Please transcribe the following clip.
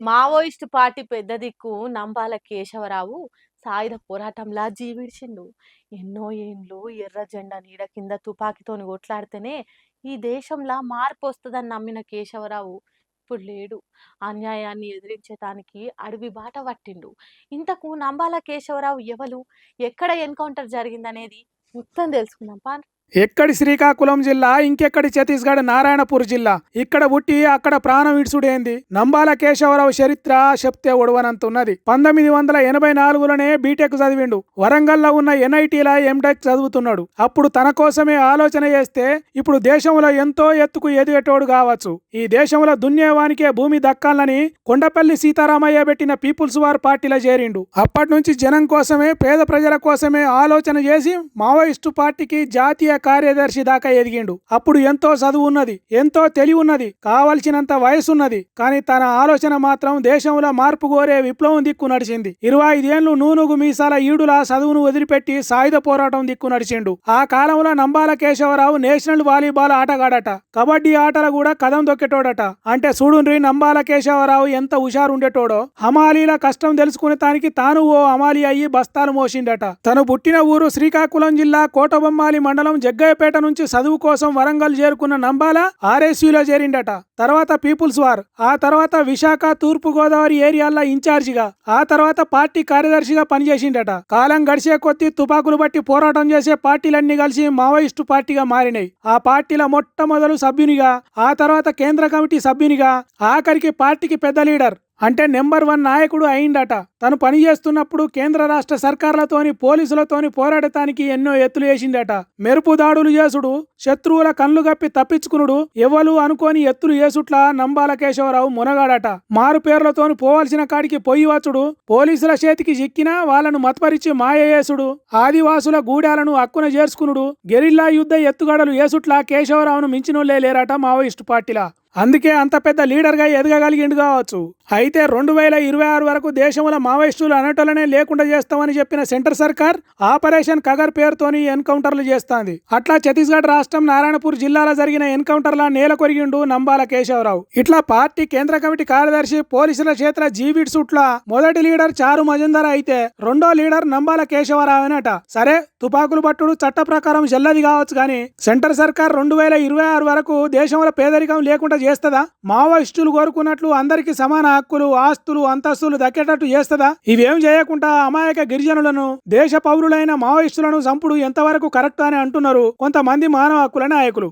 Maoist party పెద్ద దిక్కు నంబాల కేశవరావు సాయుధ పోరాటంలా జీవిడిచిండు. ఎన్నో ఏండ్లు ఎర్ర జెండా నీడ కింద తుపాకీతోని కొట్లాడితేనే ఈ దేశంలా మార్పు వస్తుందని నమ్మిన కేశవరావు ఇప్పుడు లేడు. అన్యాయాన్ని ఎదిరించటానికి అడవి బాట పట్టిండు. ఇంతకు నంబాల కేశవరావు ఎవలు, ఎక్కడ ఎన్కౌంటర్ జరిగిందనేది మొత్తం తెలుసుకుందాం పా. ఎక్కడి శ్రీకాకుళం జిల్లా, ఇంకెక్కడి ఛత్తీస్గఢ్ నారాయణపూర్ జిల్లా. ఇక్కడ పుట్టి అక్కడ ప్రాణం ఇడ్సుడేంది. నంబాల కేశవరావు చరిత్ర చెప్తే ఒడవనంతున్నది. 1984లోనే బీటెక్ చదివిండు. వరంగల్లో ఉన్న ఎన్ఐటీలా ఎంటెక్ చదువుతున్నాడు. అప్పుడు తన కోసమే ఆలోచన చేస్తే ఇప్పుడు దేశంలో ఎంతో ఎత్తుకు ఎదిగేటోడు కావచ్చు. ఈ దేశంలో దున్నేవానికే భూమి దక్కాలని కొండపల్లి సీతారామయ్య పెట్టిన పీపుల్స్ వార్ పార్టీలో చేరిండు. అప్పటి నుంచి జనం కోసమే, పేద ప్రజల కోసమే ఆలోచన చేసి మావోయిస్టు పార్టీకి జాతీయ కార్యదర్శి దాకా ఎదిగిండు. అప్పుడు ఎంతో చదువు ఉన్నది, ఎంతో తెలివి ఉన్నది, కావలసినంత వయసున్నది. కానీ తన ఆలోచన మాత్రం దేశంలో మార్పు కోరే విప్లవం దిక్కు నడిచింది. 25 ఏళ్లు నూనుగు మీసాల ఈడులా చదువును వదిలిపెట్టి సాయుధ పోరాటం దిక్కు నడిచిండు. ఆ కాలంలో నంబాల కేశవరావు నేషనల్ వాలీబాల్ ఆటగాడట. కబడ్డీ ఆటలు కూడా కదం దొక్కేటోడట. అంటే చూడుండ్రి నంబాల కేశవరావు ఎంత హుషారుండేటోడో. హమాలీల కష్టం తెలుసుకునే తానికి తాను ఓ హమాలి అయ్యి బస్తాలు మోసిండట. తను పుట్టిన ఊరు శ్రీకాకుళం జిల్లా కోటబొమ్మాలి మండలం జగ్గయ్యపేట నుంచి చదువు కోసం వరంగల్ చేరుకున్న నంబాల ఆర్ఎస్యూలో చేరిండట. తర్వాత పీపుల్స్ వార్, ఆ తర్వాత విశాఖ, తూర్పు గోదావరి ఏరియాల్లో ఇన్ఛార్జిగా, ఆ తర్వాత పార్టీ కార్యదర్శిగా పనిచేసిండట. కాలం గడిచే కొద్దీ తుపాకులు బట్టి పోరాటం చేసే పార్టీలన్నీ కలిసి మావోయిస్టు పార్టీగా మారినాయి. ఆ పార్టీల మొట్టమొదలు సభ్యునిగా, ఆ తర్వాత కేంద్ర కమిటీ సభ్యునిగా, ఆఖరికి పార్టీకి పెద్ద లీడర్ అంటే నెంబర్ 1 నాయకుడు అయిందట. తను పనిచేస్తున్నప్పుడు కేంద్ర రాష్ట్ర సర్కార్లతోని, పోలీసులతోని పోరాడటానికి ఎన్నో ఎత్తులు వేసిందట. మెరుపు దాడులు చేసుడు, శత్రువుల కళ్ళు గప్పి తప్పించుకునుడు, ఎవలు అనుకోని ఎత్తులు చేసుట్లా నంబాల కేశవరావు మునగాడట. మారు పేర్లతోని పోవాల్సిన కాడికి పొయ్యి వచ్చుడు, పోలీసుల చేతికి చిక్కినా వాళ్ళను మత్పరిచి మాయ చేసుడు, ఆదివాసుల గూడాలను అక్కున చేర్చుకునుడు, గెరిల్లా యుద్ధ ఎత్తుగడలు చేసుట్లా కేశవరావును మించినోళ్లే లేరట మావోయిస్టు పార్టీలా. అందుకే అంత పెద్ద లీడర్గా ఎదగగలిగిండు కావచ్చు. అయితే 2026 వరకు దేశంలో మావోయిస్టులు అనటోలనే లేకుండా చేస్తామని చెప్పిన సెంటర్ సర్కార్ ఆపరేషన్ కగర్ పేరుతోని ఎన్కౌంటర్లు చేస్తాంది. అట్లా ఛత్తీస్గఢ్ రాష్ట్రం నారాయణపూర్ జిల్లాలో జరిగిన ఎన్కౌంటర్ల నేల కొరిగిండు నంబాల కేశవరావు. ఇట్లా పార్టీ కేంద్ర కమిటీ కార్యదర్శి, పోలీసుల చేతుల జీవిడ్సుట్లా మొదటి లీడర్ చారు మజుందర్ అయితే రెండో లీడర్ నంబాల కేశవరావు అనట. సరే, తుపాకులు పట్టుడు చట్ట ప్రకారం చెల్లది కావచ్చు, కానీ సెంటర్ సర్కార్ 2026 వరకు దేశంలో పేదరికం లేకుండా చేస్తదా? మావోయిస్టులు కోరుకున్నట్లు అందరికీ సమాన హక్కులు, ఆస్తులు, అంతస్తులు దక్కేటట్టు చేస్తదా? ఇవేం చేయకుండా అమాయక గిరిజనులను, దేశ పౌరులైన మావోయిస్టులను చంపుడు ఎంతవరకు కరెక్ట్ అని అంటున్నారు కొంతమంది మానవ హక్కుల నాయకులు.